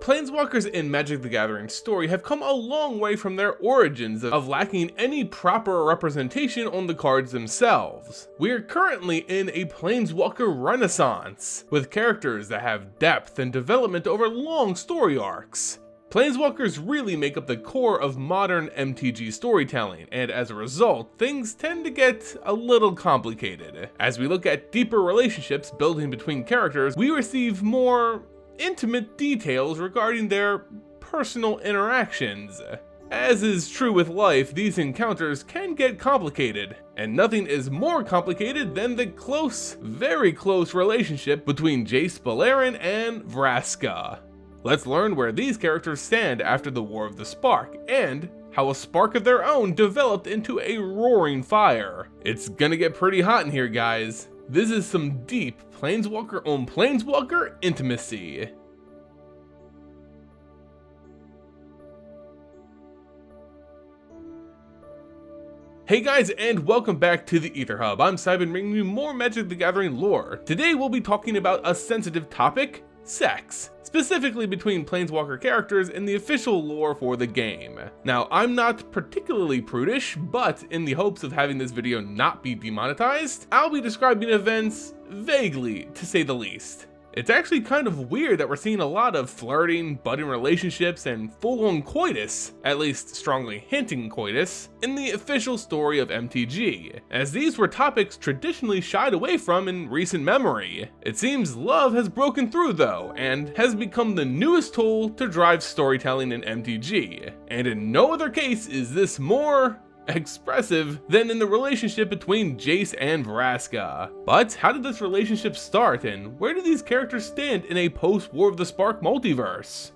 Planeswalkers in Magic the Gathering story have come a long way from their origins of lacking any proper representation on the cards themselves. We are currently in a Planeswalker renaissance, with characters that have depth and development over long story arcs. Planeswalkers really make up the core of modern MTG storytelling, and as a result, things tend to get a little complicated. As we look at deeper relationships building between characters, we receive more intimate details regarding their personal interactions. As is true with life, these encounters can get complicated, and nothing is more complicated than the close, very close relationship between Jace Beleren and Vraska. Let's learn where these characters stand after the War of the Spark, and how a spark of their own developed into a roaring fire. It's gonna get pretty hot in here, guys. This is some deep Planeswalker on Planeswalker intimacy. Hey guys, and welcome back to the Ether Hub. I'm Simon, bringing you more Magic the Gathering lore. Today we'll be talking about a sensitive topic: sex, specifically between Planeswalker characters in the official lore for the game. Now, I'm not particularly prudish, but in the hopes of having this video not be demonetized, I'll be describing events vaguely, to say the least. It's actually kind of weird that we're seeing a lot of flirting, budding relationships, and full-on coitus, at least strongly hinting coitus, in the official story of MTG, as these were topics traditionally shied away from in recent memory. It seems love has broken through though, and has become the newest tool to drive storytelling in MTG, and in no other case is this more expressive than in the relationship between Jace and Vraska. But how did this relationship start, and where do these characters stand in a post-War of the Spark multiverse?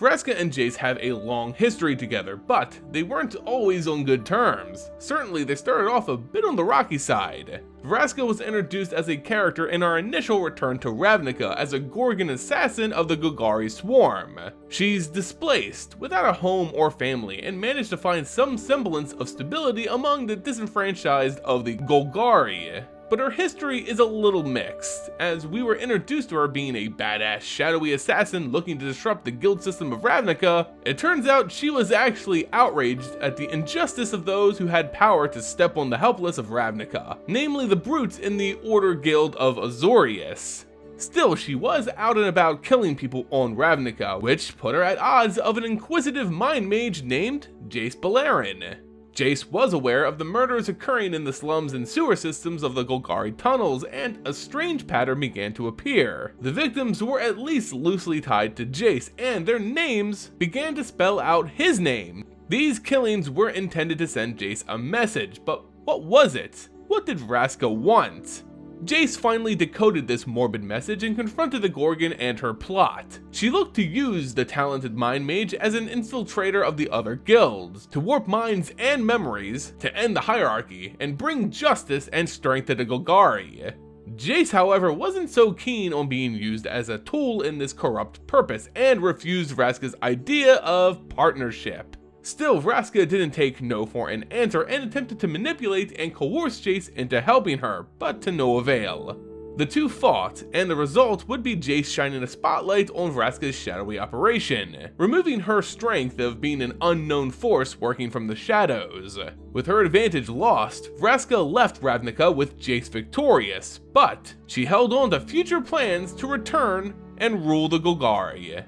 Vraska and Jace have a long history together, but they weren't always on good terms. Certainly, they started off a bit on the rocky side. Vraska was introduced as a character in our initial return to Ravnica as a Gorgon assassin of the Golgari Swarm. She's displaced, without a home or family, and managed to find some semblance of stability among the disenfranchised of the Golgari. But her history is a little mixed, as we were introduced to her being a badass shadowy assassin looking to disrupt the guild system of Ravnica. It turns out she was actually outraged at the injustice of those who had power to step on the helpless of Ravnica, namely the brutes in the Order Guild of Azorius. Still, she was out and about killing people on Ravnica, which put her at odds of an inquisitive mind mage named Jace Beleren. Jace was aware of the murders occurring in the slums and sewer systems of the Golgari tunnels, and a strange pattern began to appear. The victims were at least loosely tied to Jace, and their names began to spell out his name. These killings were intended to send Jace a message, but what was it? What did Vraska want? Jace finally decoded this morbid message and confronted the Gorgon and her plot. She looked to use the talented mind mage as an infiltrator of the other guilds, to warp minds and memories, to end the hierarchy, and bring justice and strength to the Golgari. Jace, however, wasn't so keen on being used as a tool in this corrupt purpose, and refused Vraska's idea of partnership. Still, Vraska didn't take no for an answer and attempted to manipulate and coerce Jace into helping her, but to no avail. The two fought, and the result would be Jace shining a spotlight on Vraska's shadowy operation, removing her strength of being an unknown force working from the shadows. With her advantage lost, Vraska left Ravnica with Jace victorious, but she held on to future plans to return and rule the Golgari.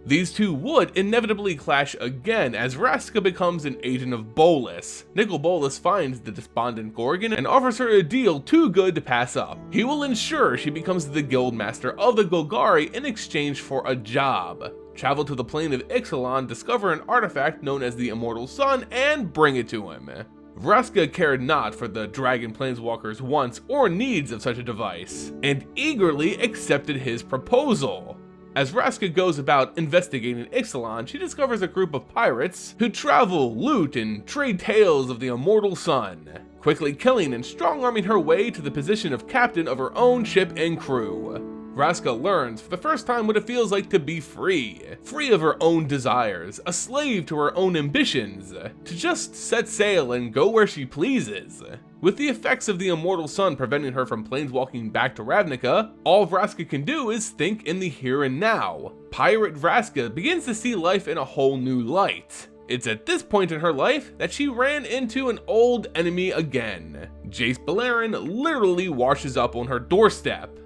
These two would inevitably clash again as Vraska becomes an agent of Bolas. Nicol Bolas finds the despondent Gorgon and offers her a deal too good to pass up. He will ensure she becomes the guild master of the Golgari in exchange for a job. Travel to the plane of Ixalan, discover an artifact known as the Immortal Sun, and bring it to him. Vraska cared not for the Dragon Planeswalker's wants or needs of such a device, and eagerly accepted his proposal. As Vraska goes about investigating Ixalan, she discovers a group of pirates who travel, loot, and trade tales of the Immortal Sun, quickly killing and strong-arming her way to the position of captain of her own ship and crew. Vraska learns for the first time what it feels like to be free of her own desires, a slave to her own ambitions, to just set sail and go where she pleases. With the effects of the immortal sun preventing her from planeswalking back to Ravnica, all Vraska can do is think in the here and now. Pirate Vraska begins to see life in a whole new light. It's at this point in her life that she ran into an old enemy again. Jace Beleren literally washes up on her doorstep.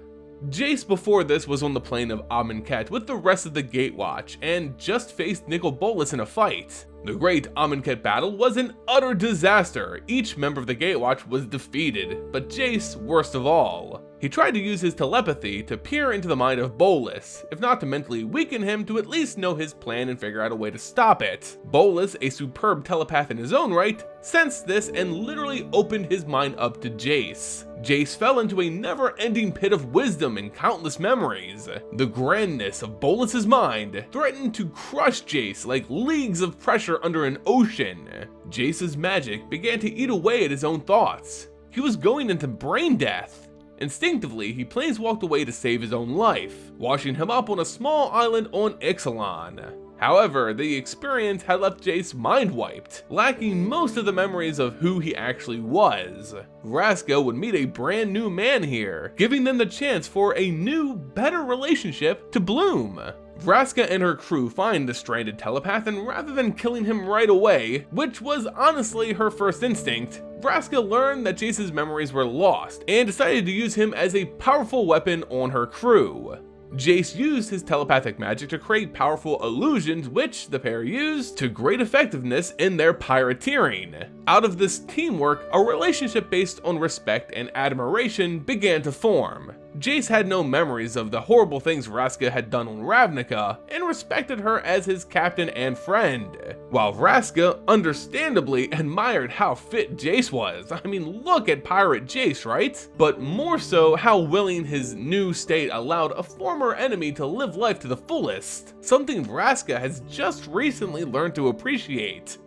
Jace before this was on the plane of Amonkhet with the rest of the Gatewatch and just faced Nicol Bolas in a fight. The great Amonkhet battle was an utter disaster. Each member of the Gatewatch was defeated, but Jace worst of all. He tried to use his telepathy to peer into the mind of Bolas, if not to mentally weaken him, to at least know his plan and figure out a way to stop it. Bolas, a superb telepath in his own right, sensed this and literally opened his mind up to Jace. Jace fell into a never-ending pit of wisdom and countless memories. The grandness of Bolas's mind threatened to crush Jace like leagues of pressure under an ocean. Jace's magic began to eat away at his own thoughts. He was going into brain death. Instinctively, he planeswalked away to save his own life, washing him up on a small island on Ixalan. However, the experience had left Jace mind-wiped, lacking most of the memories of who he actually was. Vraska would meet a brand new man here, giving them the chance for a new, better relationship to bloom. Vraska and her crew find the stranded telepath, and rather than killing him right away, which was honestly her first instinct, Vraska learned that Jace's memories were lost and decided to use him as a powerful weapon on her crew. Jace used his telepathic magic to create powerful illusions, which the pair used to great effectiveness in their pirateering. Out of this teamwork, a relationship based on respect and admiration began to form. Jace had no memories of the horrible things Vraska had done on Ravnica, and respected her as his captain and friend, while Vraska understandably admired how fit Jace was. I mean, look at Pirate Jace, right? But more so, how willing his new state allowed a former enemy to live life to the fullest, something Vraska has just recently learned to appreciate.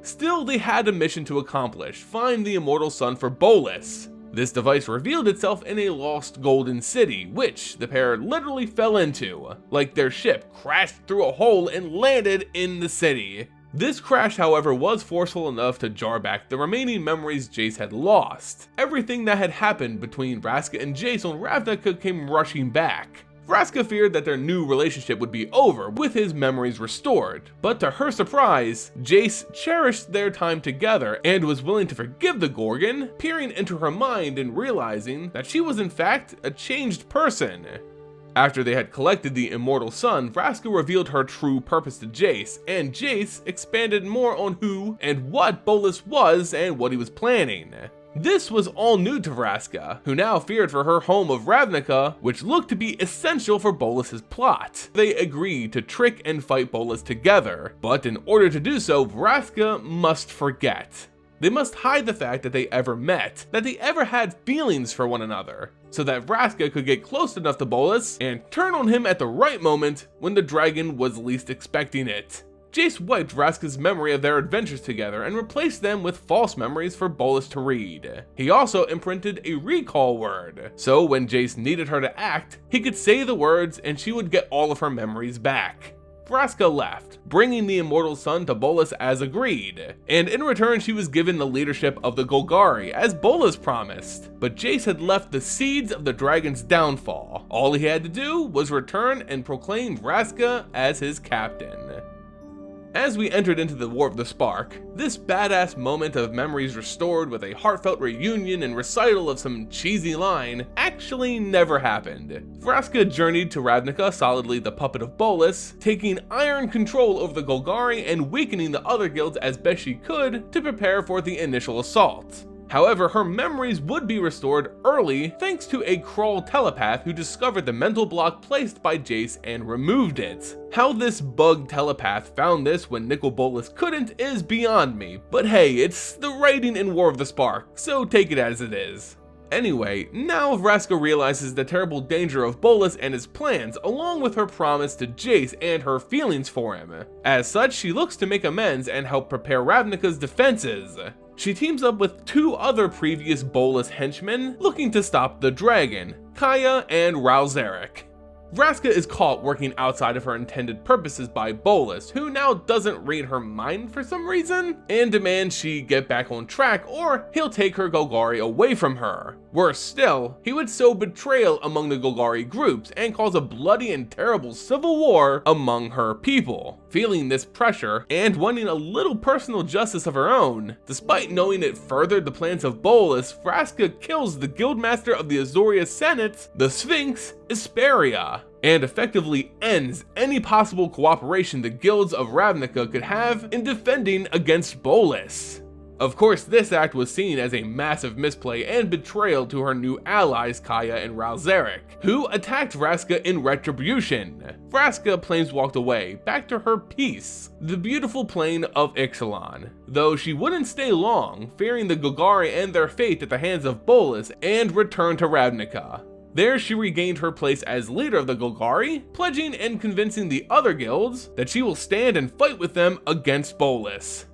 Still, they had a mission to accomplish: find the immortal sun for Bolas. This device revealed itself in a lost golden city, which the pair literally fell into, like their ship crashed through a hole and landed in the city. This crash, however, was forceful enough to jar back the remaining memories Jace had lost. Everything that had happened between Vraska and Jace on Ravnica came rushing back. Vraska feared that their new relationship would be over with his memories restored, but to her surprise, Jace cherished their time together and was willing to forgive the Gorgon, peering into her mind and realizing that she was in fact a changed person. After they had collected the immortal sun, Vraska revealed her true purpose to Jace, and Jace expanded more on who and what Bolas was and what he was planning. This was all new to Vraska, who now feared for her home of Ravnica, which looked to be essential for Bolas's plot. They agreed to trick and fight Bolas together, but in order to do so, Vraska must forget. They must hide the fact that they ever met, that they ever had feelings for one another, so that Vraska could get close enough to Bolas and turn on him at the right moment when the dragon was least expecting it. Jace wiped Vraska's memory of their adventures together and replaced them with false memories for Bolas to read. He also imprinted a recall word, so when Jace needed her to act, he could say the words and she would get all of her memories back. Vraska left, bringing the immortal sun to Bolas as agreed, and in return she was given the leadership of the Golgari as Bolas promised. But Jace had left the seeds of the dragon's downfall. All he had to do was return and proclaim Vraska as his captain. As we entered into the War of the Spark, this badass moment of memories restored with a heartfelt reunion and recital of some cheesy line actually never happened. Vraska journeyed to Ravnica, solidly the puppet of Bolas, taking iron control over the Golgari and weakening the other guilds as best she could to prepare for the initial assault. However, her memories would be restored early thanks to a Crawl telepath who discovered the mental block placed by Jace and removed it. How this bugged telepath found this when Nicol Bolas couldn't is beyond me, but hey, it's the writing in War of the Spark, so take it as it is. Anyway, now Vraska realizes the terrible danger of Bolas and his plans, along with her promise to Jace and her feelings for him. As such, she looks to make amends and help prepare Ravnica's defenses. She teams up with two other previous Bolas henchmen looking to stop the dragon, Kaya and Ralzeric. Vraska is caught working outside of her intended purposes by Bolas, who now doesn't read her mind for some reason, and demands she get back on track or he'll take her Golgari away from her. Worse still, he would sow betrayal among the Golgari groups and cause a bloody and terrible civil war among her people. Feeling this pressure and wanting a little personal justice of her own, despite knowing it furthered the plans of Bolas, Vraska kills the Guildmaster of the Azoria Senate, the Sphinx, Isperia, and effectively ends any possible cooperation the guilds of Ravnica could have in defending against Bolas. Of course, this act was seen as a massive misplay and betrayal to her new allies Kaya and Ralzeric, who attacked Vraska in retribution. Vraska planeswalked away, back to her peace, the beautiful plane of Ixalan, though she wouldn't stay long, fearing the Golgari and their fate at the hands of Bolas, and returned to Ravnica. There she regained her place as leader of the Golgari, pledging and convincing the other guilds that she will stand and fight with them against Bolas.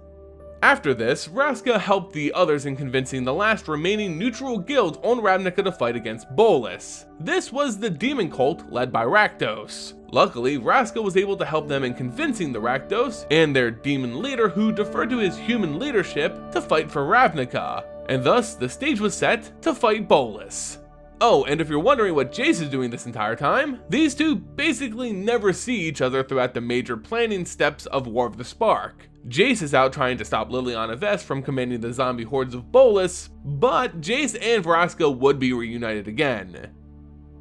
After this, Vraska helped the others in convincing the last remaining neutral guild on Ravnica to fight against Bolas. This was the demon cult led by Rakdos. Luckily, Vraska was able to help them in convincing the Rakdos and their demon leader, who deferred to his human leadership, to fight for Ravnica, and thus the stage was set to fight Bolas. Oh, and if you're wondering what Jace is doing this entire time, these two basically never see each other throughout the major planning steps of War of the Spark. Jace is out trying to stop Liliana Vess from commanding the zombie hordes of Bolas, but Jace and Vraska would be reunited again.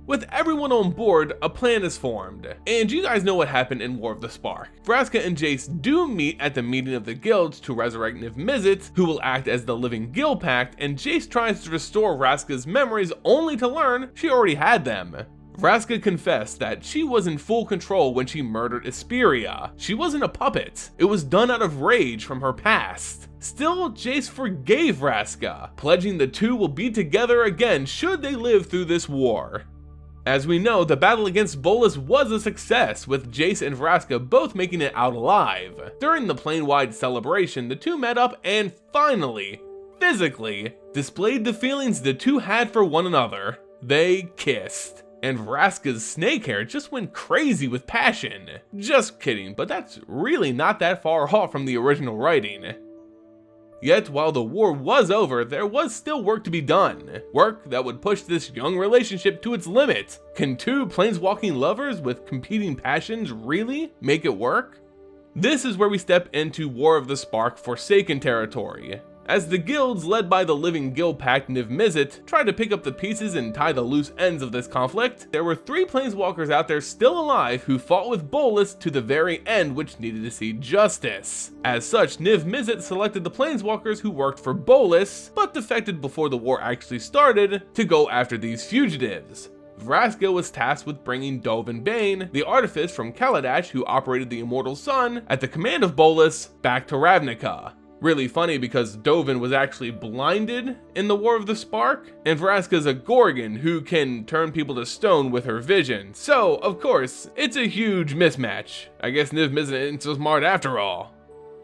With everyone on board, a plan is formed, and you guys know what happened in War of the Spark. Vraska and Jace do meet at the meeting of the guilds to resurrect Niv-Mizzet, who will act as the living guild pact, and Jace tries to restore Vraska's memories only to learn she already had them. Vraska confessed that she was in full control when she murdered Isperia. She wasn't a puppet, it was done out of rage from her past. Still, Jace forgave Vraska, pledging the two will be together again should they live through this war. As we know, the battle against Bolas was a success, with Jace and Vraska both making it out alive. During the plane-wide celebration, the two met up and finally, physically, displayed the feelings the two had for one another. They kissed. And Vraska's snake hair just went crazy with passion. Just kidding, but that's really not that far off from the original writing. Yet, while the war was over, there was still work to be done. Work that would push this young relationship to its limit. Can two planeswalking lovers with competing passions really make it work? This is where we step into War of the Spark Forsaken territory. As the guilds led by the living guild pact Niv-Mizzet tried to pick up the pieces and tie the loose ends of this conflict, there were 3 planeswalkers out there still alive who fought with Bolas to the very end, which needed to see justice. As such, Niv-Mizzet selected the planeswalkers who worked for Bolas, but defected before the war actually started, to go after these fugitives. Vraska was tasked with bringing Dovan Bane, the artifice from Kaladesh who operated the Immortal Sun, at the command of Bolas, back to Ravnica. Really funny because Dovan was actually blinded in the War of the Spark, and Vraska's a Gorgon who can turn people to stone with her vision. So, of course, it's a huge mismatch. I guess Niv-Mizzet isn't so smart after all.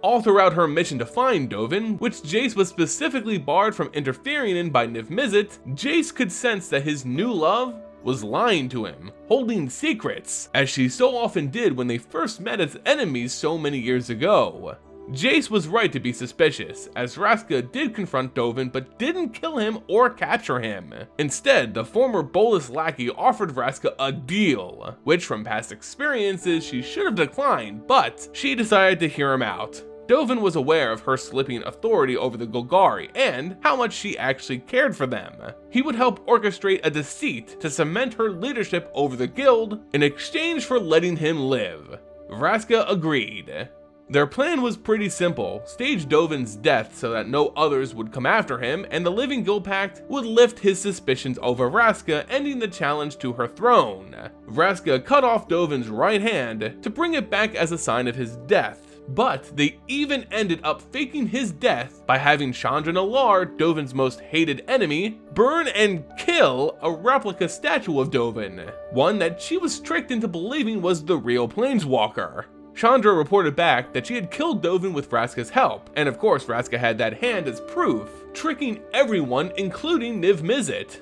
All throughout her mission to find Dovan, which Jace was specifically barred from interfering in by Niv-Mizzet, Jace could sense that his new love was lying to him, holding secrets, as she so often did when they first met as enemies so many years ago. Jace was right to be suspicious, as Vraska did confront Dovan but didn't kill him or capture him. Instead, the former Bolas lackey offered Vraska a deal, which from past experiences she should have declined, but she decided to hear him out. Dovan was aware of her slipping authority over the Golgari and how much she actually cared for them. He would help orchestrate a deceit to cement her leadership over the guild in exchange for letting him live. Vraska agreed. Their plan was pretty simple: stage Dovan's death so that no others would come after him, and the Living Guild Pact would lift his suspicions over Vraska, ending the challenge to her throne. Vraska cut off Dovan's right hand to bring it back as a sign of his death, but they even ended up faking his death by having Chandra Nalaar, Dovan's most hated enemy, burn and kill a replica statue of Dovan, one that she was tricked into believing was the real Planeswalker. Chandra reported back that she had killed Dovan with Vraska's help, and of course Vraska had that hand as proof, tricking everyone including Niv-Mizzet.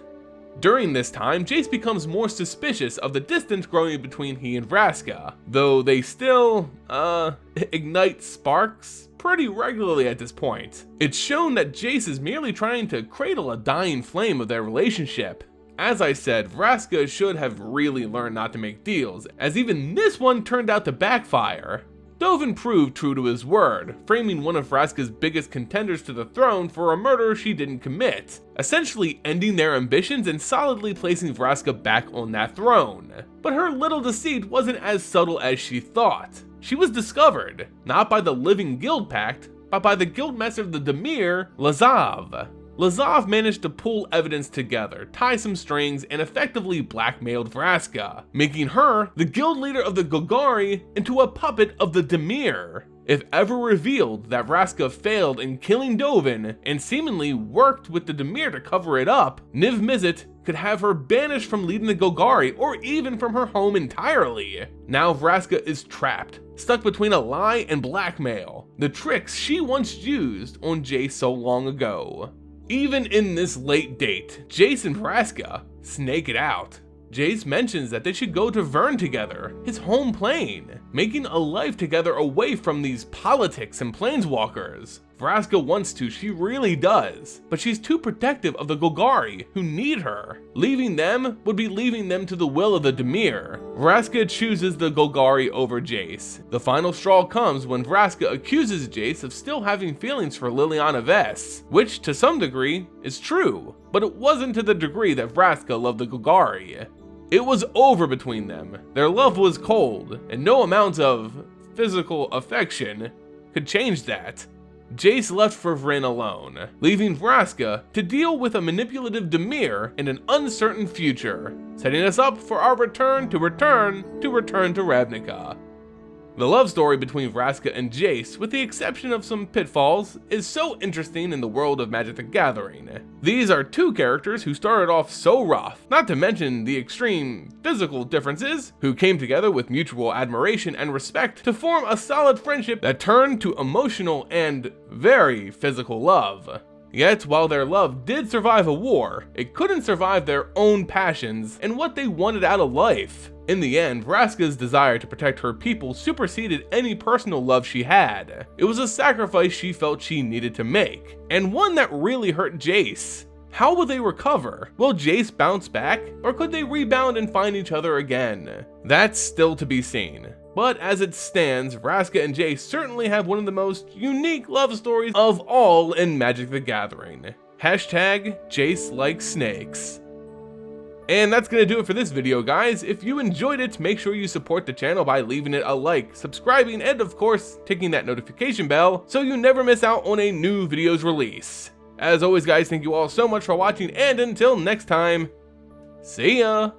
During this time, Jace becomes more suspicious of the distance growing between he and Vraska, though they still, ignite sparks pretty regularly at this point. It's shown that Jace is merely trying to cradle a dying flame of their relationship. As I said, Vraska should have really learned not to make deals, as even this one turned out to backfire. Dovan proved true to his word, framing one of Vraska's biggest contenders to the throne for a murder she didn't commit, essentially ending their ambitions and solidly placing Vraska back on that throne. But her little deceit wasn't as subtle as she thought. She was discovered, not by the living guild pact, but by the guildmaster of the Dimir, Lazav. Lazav managed to pull evidence together, tie some strings, and effectively blackmailed Vraska, making her the guild leader of the Golgari into a puppet of the Dimir. If ever revealed that Vraska failed in killing Dovan and seemingly worked with the Dimir to cover it up, Niv Mizzet could have her banished from leading the Golgari or even from her home entirely. Now Vraska is trapped, stuck between a lie and blackmail, the tricks she once used on Jace so long ago. Even in this late date, Jace and Vraska snake it out. Jace mentions that they should go to Vern together, his home plane, making a life together away from these politics and planeswalkers. Vraska wants to, she really does, but she's too protective of the Golgari, who need her. Leaving them would be leaving them to the will of the Dimir. Vraska chooses the Golgari over Jace. The final straw comes when Vraska accuses Jace of still having feelings for Liliana Vess, which to some degree is true, but it wasn't to the degree that Vraska loved the Golgari. It was over between them. Their love was cold, and no amount of physical affection could change that. Jace left for Vryn alone, leaving Vraska to deal with a manipulative Dimir and an uncertain future, setting us up for our return to Ravnica. The love story between Vraska and Jace, with the exception of some pitfalls, is so interesting in the world of Magic the Gathering. These are two characters who started off so rough, not to mention the extreme physical differences, who came together with mutual admiration and respect to form a solid friendship that turned to emotional and very physical love. Yet, while their love did survive a war, it couldn't survive their own passions and what they wanted out of life. In the end, Vraska's desire to protect her people superseded any personal love she had. It was a sacrifice she felt she needed to make, and one that really hurt Jace. How will they recover? Will Jace bounce back, or could they rebound and find each other again? That's still to be seen. But as it stands, Vraska and Jace certainly have one of the most unique love stories of all in Magic the Gathering. Hashtag Jace likes snakes. And that's gonna do it for this video, guys. If you enjoyed it, make sure you support the channel by leaving it a like, subscribing, and of course, ticking that notification bell so you never miss out on a new video's release. As always, guys, thank you all so much for watching, and until next time, see ya!